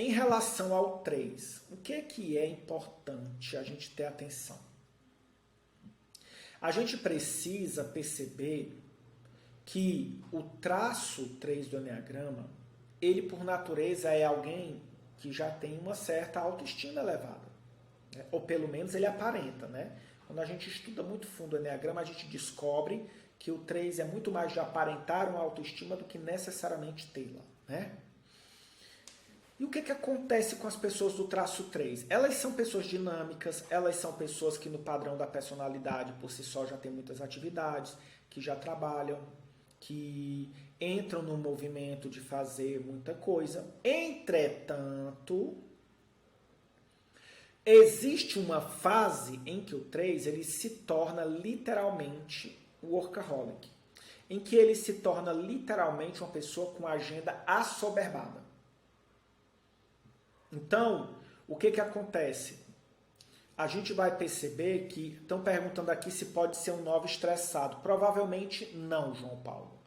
Em relação ao 3, o que é importante a gente ter atenção? A gente precisa perceber que o traço 3 do Eneagrama, ele por natureza é alguém que já tem uma certa autoestima elevada, né? Ou pelo menos ele aparenta, né? Quando a gente estuda muito fundo o Eneagrama, a gente descobre que o 3 é muito mais de aparentar uma autoestima do que necessariamente tê-la, né? E o que acontece com as pessoas do traço 3? Elas são pessoas dinâmicas, elas são pessoas que no padrão da personalidade por si só já tem muitas atividades, que já trabalham, que entram no movimento de fazer muita coisa. Entretanto, existe uma fase em que o 3 ele se torna literalmente workaholic, em que ele se torna literalmente uma pessoa com agenda assoberbada. Então, o que acontece? A gente vai perceber que estão perguntando aqui se pode ser um 9 estressado. Provavelmente não, João Paulo.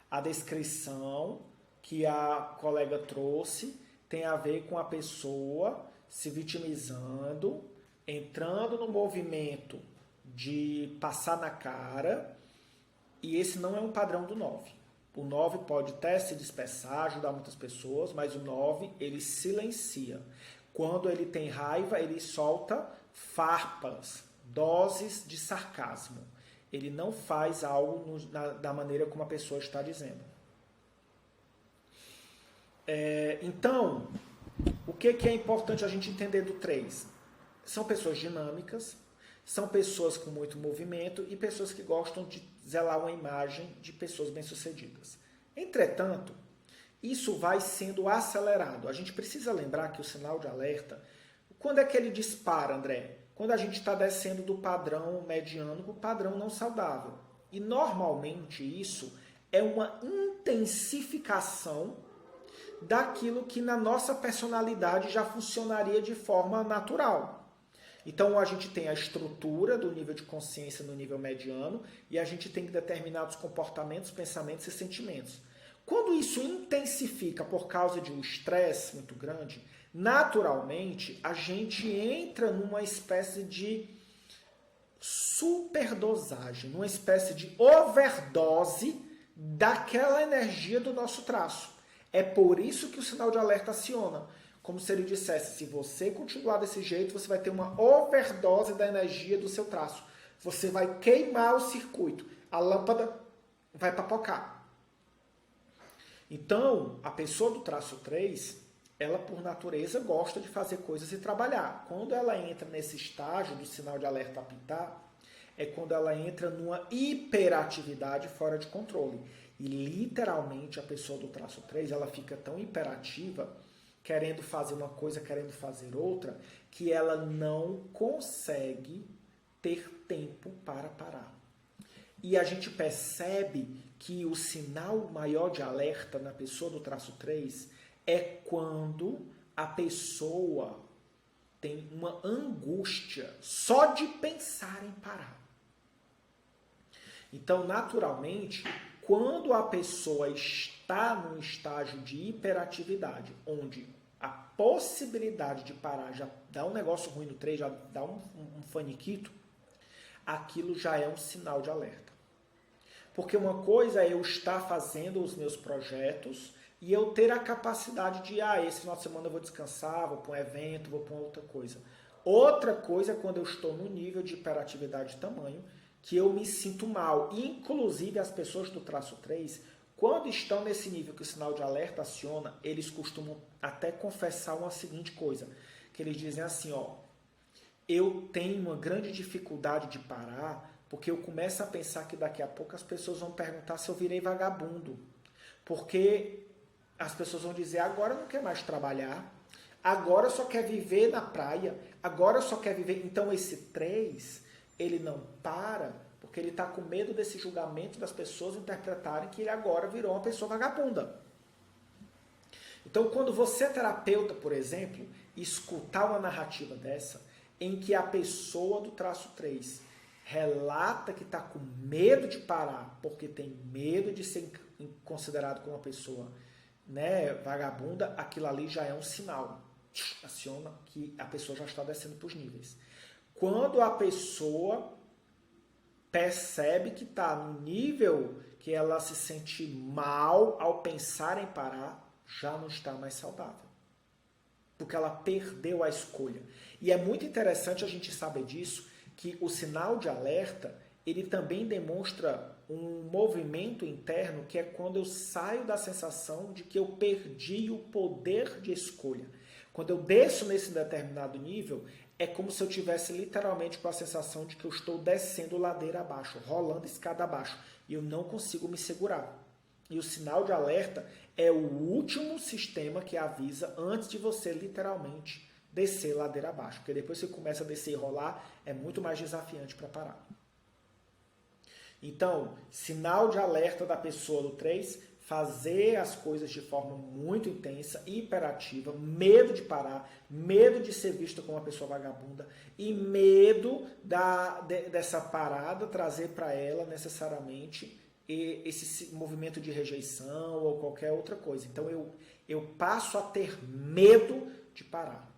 A descrição que a colega trouxe tem a ver com a pessoa se vitimizando, entrando no movimento de passar na cara, e esse não é um padrão do 9. O 9 pode até se dispersar, ajudar muitas pessoas, mas o 9 ele silencia. Quando ele tem raiva, ele solta farpas, doses de sarcasmo. Ele não faz algo da maneira como a pessoa está dizendo. Então, o que é importante a gente entender do 3? São pessoas dinâmicas, são pessoas com muito movimento e pessoas que gostam de zelar uma imagem de pessoas bem-sucedidas. Entretanto, isso vai sendo acelerado. A gente precisa lembrar que o sinal de alerta, quando é que ele dispara, André? Quando a gente está descendo do padrão mediano para o padrão não saudável. E normalmente isso é uma intensificação daquilo que na nossa personalidade já funcionaria de forma natural. Então a gente tem a estrutura do nível de consciência no nível mediano e a gente tem determinados comportamentos, pensamentos e sentimentos. Quando isso intensifica por causa de um estresse muito grande, naturalmente a gente entra numa espécie de superdosagem, numa espécie de overdose daquela energia do nosso traço. É por isso que o sinal de alerta aciona. Como se ele dissesse, se você continuar desse jeito, você vai ter uma overdose da energia do seu traço. Você vai queimar o circuito. A lâmpada vai papocar. Então, a pessoa do traço 3, ela por natureza gosta de fazer coisas e trabalhar. Quando ela entra nesse estágio do sinal de alerta apitar, é quando ela entra numa hiperatividade fora de controle. E literalmente a pessoa do traço 3, ela fica tão hiperativa, querendo fazer uma coisa, querendo fazer outra, que ela não consegue ter tempo para parar. E a gente percebe que o sinal maior de alerta na pessoa do traço 3 é quando a pessoa tem uma angústia só de pensar em parar. Então, naturalmente, quando a pessoa está num estágio de hiperatividade, onde a possibilidade de parar já dá um negócio ruim no 3, já dá um faniquito, aquilo já é um sinal de alerta. Porque uma coisa é eu estar fazendo os meus projetos e eu ter a capacidade de, esse final de semana eu vou descansar, vou para um evento, vou para outra coisa. Outra coisa é quando eu estou no nível de hiperatividade de tamanho que eu me sinto mal. Inclusive as pessoas do traço 3, quando estão nesse nível que o sinal de alerta aciona, eles costumam até confessar uma seguinte coisa, que eles dizem assim, eu tenho uma grande dificuldade de parar, porque eu começo a pensar que daqui a pouco as pessoas vão perguntar se eu virei vagabundo. Porque as pessoas vão dizer, agora não quer mais trabalhar, agora só quer viver na praia, agora só quer viver... Então esse 3, ele não para, porque ele está com medo desse julgamento das pessoas interpretarem que ele agora virou uma pessoa vagabunda. Então quando você é terapeuta, por exemplo, escutar uma narrativa dessa, em que a pessoa do traço 3 relata que está com medo de parar, porque tem medo de ser considerado como uma pessoa, né, vagabunda, aquilo ali já é um sinal. aciona que a pessoa já está descendo para os níveis. Quando a pessoa percebe que está no nível que ela se sente mal ao pensar em parar, já não está mais saudável. Porque ela perdeu a escolha. E é muito interessante a gente saber disso, que o sinal de alerta, ele também demonstra um movimento interno, que é quando eu saio da sensação de que eu perdi o poder de escolha. Quando eu desço nesse determinado nível, é como se eu tivesse literalmente com a sensação de que eu estou descendo ladeira abaixo, rolando escada abaixo, e eu não consigo me segurar. E o sinal de alerta é o último sistema que avisa antes de você literalmente descer ladeira abaixo. Porque depois que você começa a descer e rolar, é muito mais desafiante para parar. Então, sinal de alerta da pessoa do 3, fazer as coisas de forma muito intensa, hiperativa, medo de parar, medo de ser vista como uma pessoa vagabunda e medo dessa parada trazer para ela necessariamente esse movimento de rejeição ou qualquer outra coisa. Então eu passo a ter medo de parar.